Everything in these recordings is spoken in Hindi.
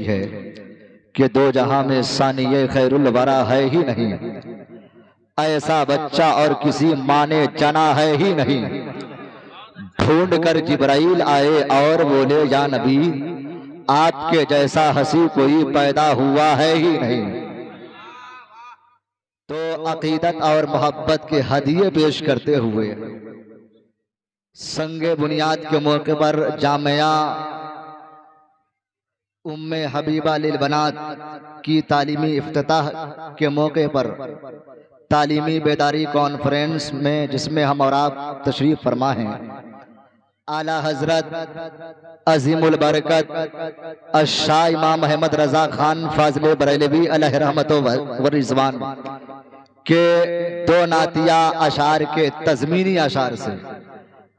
है कि दो जहां में सानिए खैरुल वरा है ही नहीं, ऐसा बच्चा और किसी माँ ने जना है ही नहीं। ढूंढ कर जिब्राइल आए और बोले या नबी, आपके जैसा हंसी कोई पैदा हुआ है ही नहीं। तो अकीदत और मोहब्बत के हदिये पेश करते हुए संगे बुनियाद के मौके पर जामिया उम्मे हबीबा लिल बनात की तालीमी इफ्तिताह के मौके पर तालीमी बेदारी कॉन्फ्रेंस में, जिसमें हम और आप तशरीफ फरमा हैं, आला हजरत अजीमुल बरकत अशाह इमाम अहमद रजा खान फाजले बरेलवी अलैहि रहमत व रिजवान के दो नातिया अशार के तज़मीनी अशार से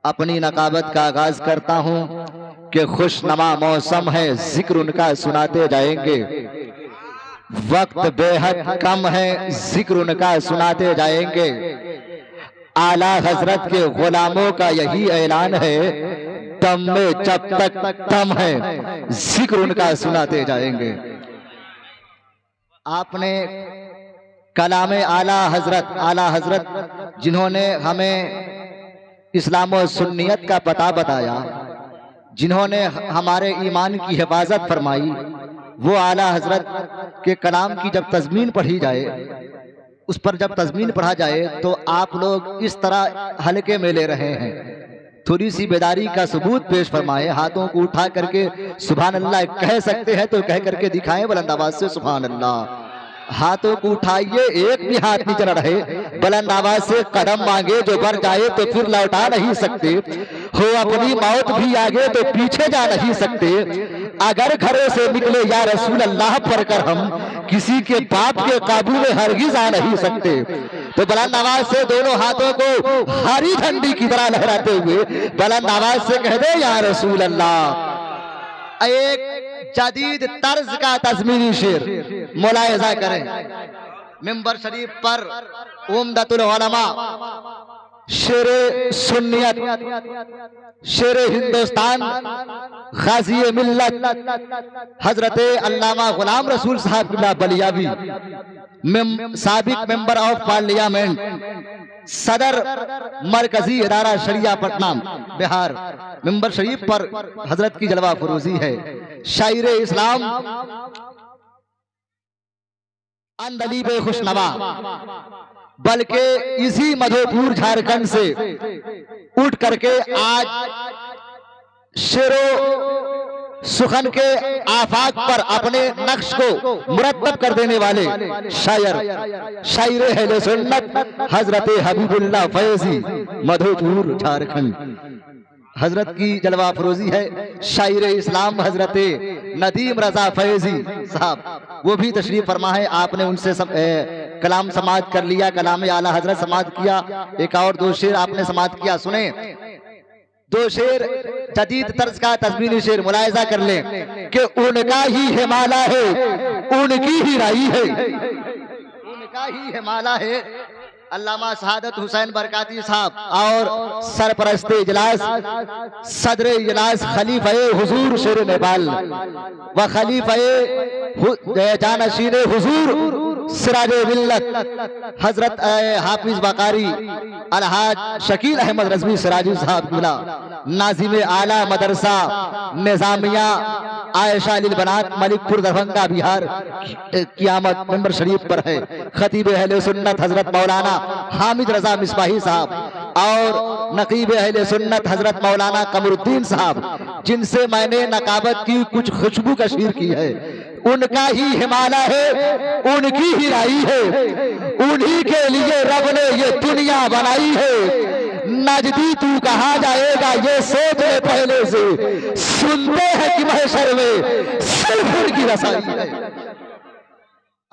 अपनी नकाबत का आगाज करता हूँ कि खुशनमा मौसम है, जिक्र उनका सुनाते जाएंगे। वक्त बेहद कम है, जिक्र उनका सुनाते जाएंगे। आला हजरत के गुलामों का यही ऐलान है, दम में जब तक दम है, जिक्र उनका सुनाते जाएंगे। आपने कलाम आला हजरत जिन्होंने हमें इस्लाम और सुन्नियत का पता बताया, जिन्होंने हमारे ईमान की हिफाजत फरमाई, वो आला हजरत के कलाम की जब तज़मीन पढ़ी जाए, उस पर जब तज़मीन पढ़ा जाए तो आप लोग इस तरह हल्के में ले रहे हैं। थोड़ी सी बेदारी का सबूत पेश फरमाए, हाथों को उठा करके सुभान अल्लाह कह सकते हैं तो कह करके दिखाएं बुलंद आवाज से सुभान अल्लाह। हाथों को उठाइए, एक भी हाथ नीचे न रहे, बुलंद आवाज से कदम मांगे, जो बढ़ जाए तो फिर लौटा नहीं सकते हो, अपनी मौत भी आगे तो पीछे जा नहीं सकते। अगर घरों से निकले या रसूल अल्लाह पढ़कर हम किसी के बाप के काबू में हरगिज आ नहीं सकते। तो बुलंद आवाज से दोनों हाथों को हरी झंडी की तरह लहराते हुए बुलंद आवाज से कह दे या रसूल अल्लाह। एक जदीद तर्ज का तज़मीनी शेर मुलाहिजा करें। मिंबर शरीफ पर उम्दतुल उलमा, शेरे सुन्नियत, शेरे हिंदुस्तान, गाज़ी मिल्लत हजरत अल्लामा गुलाम रसूल साहब बलियावी, साबिक मेंबर ऑफ पार्लियामेंट, सदर मरकजी इदारा शरिया पटना बिहार, मिंबर शरीफ पर हजरत की जलवा फरोजी है। शायर इस्लाम अंदलीब खुशनवा, बल्कि इसी मधोपुर झारखंड से उठ करके आज शेरो सुखन के आफाक पर अपने नक्श को मुरतब कर देने वाले शायर अहले सुन्नत हजरत हबीबुल्लाह फैजी मधोपुर झारखंड, हजरत की जलवा फरोजी है। शायर इस्लाम हजरत नदीम रजा फैजी साहब, वो भी तशरीफ फरमा है। आपने उनसे कलाम समाअत कर लिया, कलाम आला हजरत समाअत किया, एक और दो शेर आपने समाअत किया। सुने दो शेर जदीद तर्ज का तज़मीनी शेर मुलाहिजा कर ले कि उनका ही हिमालय है, उनकी ही राई है, उनका ही हिमालय है। अल्लामा शहादत हुसैन बरकाती साहब और सरपरस्ते इजलास सदर इजलास खलीफे हुजूर शेर नेपाल व खलीफे जानशीन हुजूर सिराज मिल्लत हजरत हाफिज बकारी अलहाज शकील अहमद रज़वी सिराजी साहब मिला, नाजिम आला मदरसा निजामिया आयशा लिल बनात मलिकपुर दरभंगा बिहार, क़ियामत मेंबर शरीफ पर है। खतीब अहले सुन्नत हजरत मौलाना हामिद रजा मिसबाही साहब और नकीब अहले सुन्नत हजरत मौलाना कमरुद्दीन साहब, जिनसे मैंने नकाबत की कुछ खुशबू कशीर की है। उनका ही हिमालय है, उनकी ही राई है, उन्हीं के लिए रब ने ये दुनिया बनाई है। नजदी तू कहा जाएगा ये सोच ले पहले से, सुनते हैं कि महशर में सिर्फ उनकी रसाई है।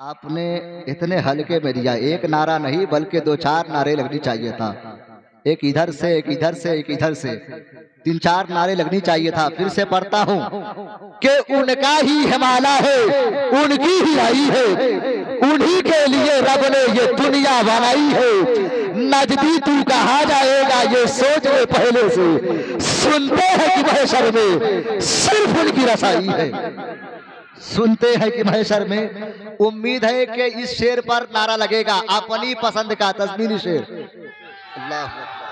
आपने इतने हल्के में दिया, एक नारा नहीं बल्कि दो चार नारे लगनी चाहिए था, एक इधर से एक इधर से एक इधर से, तीन चार नारे लगनी चाहिए था। फिर से पढ़ता हूं कि उनका ही हिमालय है, उनकी ही राई है, उन्हीं के लिए रब ने ये दुनिया बनाई है। नजदी तू कहा जाएगा ये सोच ले पहले से, सुनते हैं कि महशर में सिर्फ उनकी रसाई है। सुनते हैं कि महशर में उम्मीद है कि इस शेर पर नारा लगेगा, अपनी पसंद का तस्मीनी शेर। अल्लाह अकबर।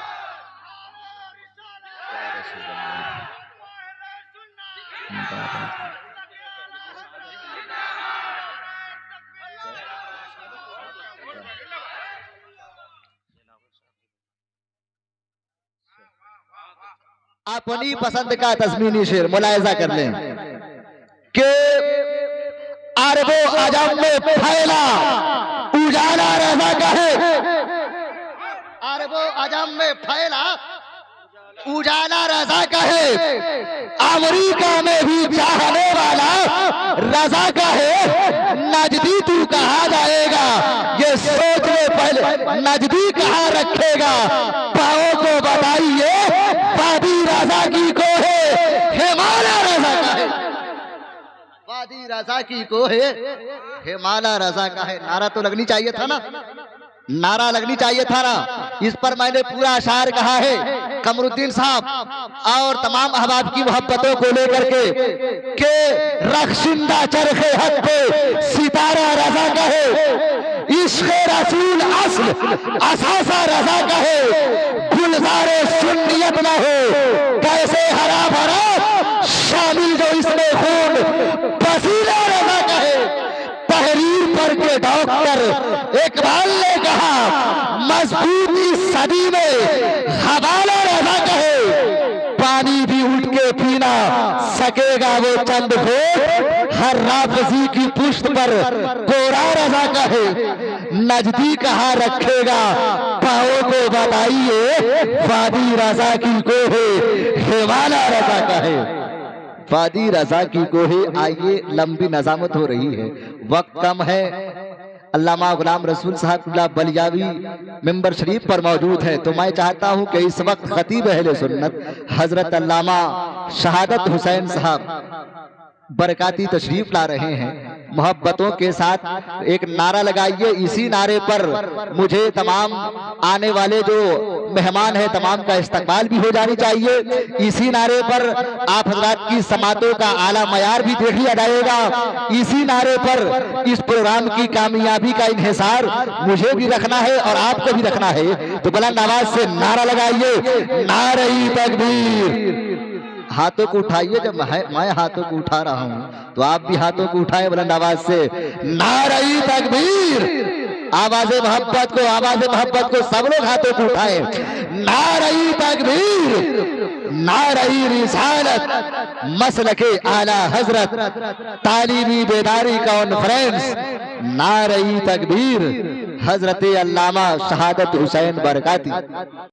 अपनी पसंद का तस्मीनी शेर मुलायजा कर लें कि अरबो अजम में फैला उजाला रज़ा का है, अरबो अजम में फैला उजाला रज़ा का है, अमेरिका में भी चाहने वाला रज़ा का है, नजदी तू कहाँ जाएगा ये सोच ले पहले, नजदी कहाँ रखेगा पाओ को बताइए, वादी रज़ा की को है, हिमालय रज़ा का है, वादी रज़ा की को है, हिमालय रज़ा का है। नारा तो लगनी चाहिए था ना, नारा लगनी चाहिए था ना। इस पर मैंने पूरा अशार कहा है कमरुद्दीन साहब और तमाम अहबाब की मोहब्बतों को लेकर के रख्शिंदा चरखे हक पे सितारा रज़ा का है, इश्क़ रसूल अस्ल असासा रज़ा का है, गुलज़ारे सुन्नियत ना हो कैसे हरा भरा शामिल जो इसमें खून पसीना रज़ा का है। तहरीर पर के डॉक्टर इकबाल ने कहा मजबूती सदी में हवाला रज़ा का है, पानी भी उठ के पीना सकेगा वो चंद घोट, हर राफ़ज़ी की पुश्त पर कोरा रज़ा का है, नजदी कहाँ रखेगा पाओ को बताइए, वादी रज़ा की को है, हिमालय रज़ा का है, वादी रज़ा की को है। आइए लंबी नज़ामत हो रही है, वक्त कम है। अल्लामा गुलाम रसूल साहब बलियावी मिंबर शरीफ पर मौजूद है, तो मैं चाहता हूं कि इस वक्त खतीब अहले सुन्नत हजरत अल्लामा शहादत हुसैन साहब बरकाती तशरीफ ला रहे हैं, मोहब्बतों के साथ एक नारा लगाइए। इसी नारे पर मुझे तमाम आने वाले जो मेहमान हैं तमाम का इस्तकबाल भी हो जानी चाहिए। इसी नारे पर आप हजरात की समातों का आला मयार भी देख लिया जाएगा। इसी नारे पर इस प्रोग्राम की कामयाबी का इन्हिसार मुझे भी रखना है और आपको भी रखना है, तो बुलंद आवाज से नारा लगाइए, नारे तकबीर। हाथों को उठाइए, जब मैं हाथों को उठा रहा हूं तो आप भी हाथों को उठाएं बुलंद आवाज से, नारे तकबीर। आवाज़े मोहब्बत को सब लोग हाथों को उठाएं, नारे तकबीर, नारे रिसालत, मसलके आला हजरत, तालीमी बेदारी कॉन्फ्रेंस, नारे तकबीर, हजरत अल्लामा शहादत हुसैन बरकाती।